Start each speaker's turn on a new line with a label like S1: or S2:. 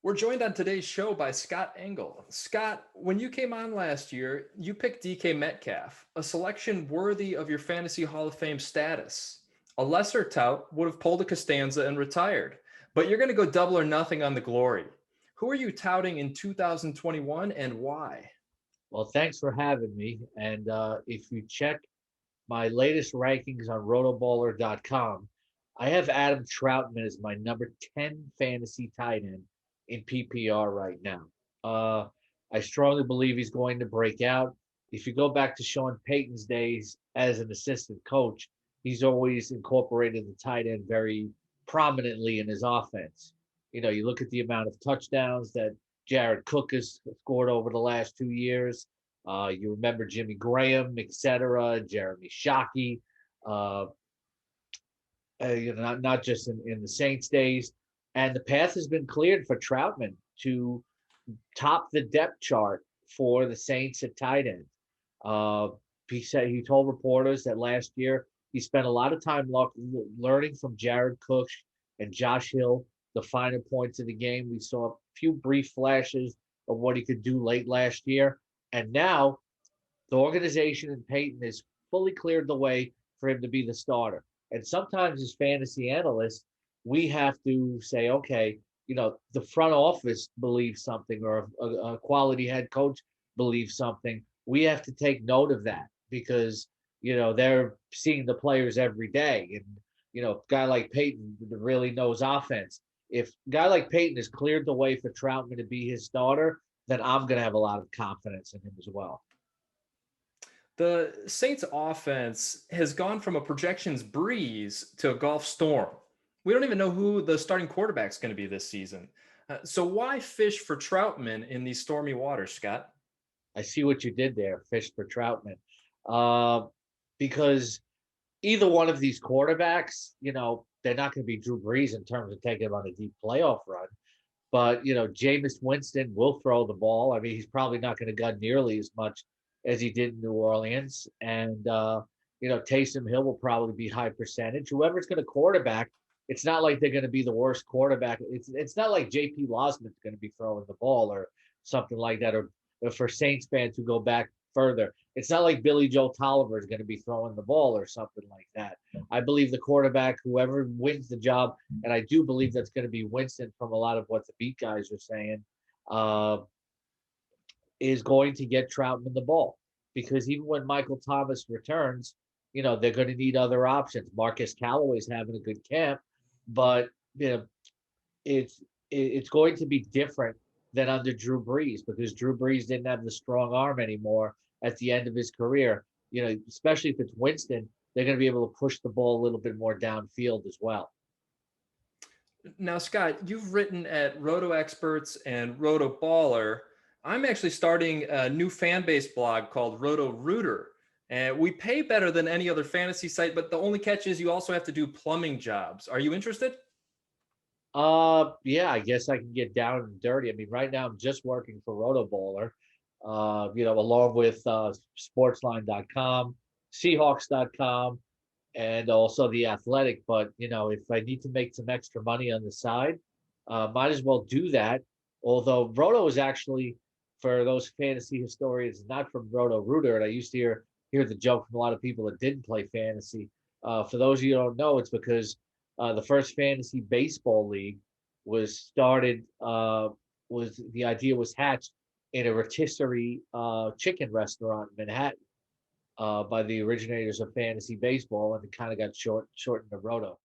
S1: We're joined on today's show by Scott Engel. Scott, when you came on last year, you picked DK Metcalf, a selection worthy of your Fantasy Hall of Fame status. A lesser tout would have pulled a Costanza and retired, but you're going to go double or nothing on the glory. Who are you touting in 2021 and why?
S2: Well, thanks for having me. And if you check my latest rankings on rotoballer.com, I have Adam Trautman as my number 10 fantasy tight end in PPR right now. Uh, I strongly believe he's going to break out. If you go back to Sean Payton's days as an assistant coach, he's always incorporated the tight end very prominently in his offense. You look at the amount of touchdowns that Jared Cook has scored over the last 2 years. You remember Jimmy Graham, etc., Jeremy Shockey, uh, not just in the Saints days. And the path has been cleared for Troutman to top the depth chart for the Saints at tight end. Uh, he told reporters that last year he spent a lot of time learning from Jared Cook and Josh Hill the finer points of the game. We saw a few brief flashes of what he could do late last year, and now the organization and Peyton has fully cleared the way for him to be the starter. And sometimes, as fantasy analysts, we have to say, okay, the front office believes something, or a quality head coach believes something. We have to take note of that because they're seeing the players every day, and a guy like Peyton really knows offense. If a guy like Peyton has cleared the way for Troutman to be his starter, then I'm going to have a lot of confidence in him as well.
S1: The Saints offense has gone from a projections breeze to a golf storm. We don't even know who the starting quarterback is going to be this season. So why fish for Troutman in these stormy waters, Scott?
S2: I see what you did there, fish for Troutman, uh, because either one of these quarterbacks, they're not going to be Drew Brees in terms of taking them on a deep playoff run. But Jameis Winston will throw the ball. I mean, he's probably not going to gun nearly as much as he did in New Orleans, and Taysom Hill will probably be high percentage. Whoever's going to quarterback, it's not like they're going to be the worst quarterback. It's not like J.P. Losman's going to be throwing the ball or something like that, or for Saints fans who go back further, it's not like Billy Joe Tolliver is going to be throwing the ball or something like that. I believe the quarterback, whoever wins the job, and I do believe that's going to be Winston from a lot of what the beat guys are saying, uh, is going to get Troutman the ball. Because even when Michael Thomas returns, they're going to need other options. Marcus Callaway's having a good camp, but it's it's going to be different than under Drew Brees because Drew Brees didn't have the strong arm anymore at the end of his career. Especially if it's Winston, they're going to be able to push the ball a little bit more downfield as well.
S1: Now, Scott, you've written at Roto Experts and RotoBaller. I'm actually starting a new fan base blog called Roto Rooter. And we pay better than any other fantasy site, but the only catch is you also have to do plumbing jobs. Are you interested?
S2: Yeah, I guess I can get down and dirty. I mean, right now I'm just working for RotoBaller, along with sportsline.com, Seahawks.com, and also the Athletic. But, if I need to make some extra money on the side, might as well do that. Although Roto is actually, for those fantasy historians, not from Roto Rooter, and I used to hear the joke from a lot of people that didn't play fantasy. For those of you who don't know, it's because the first fantasy baseball league was started. Was the idea was hatched in a rotisserie chicken restaurant in Manhattan by the originators of fantasy baseball, and it kind of got shortened to Roto.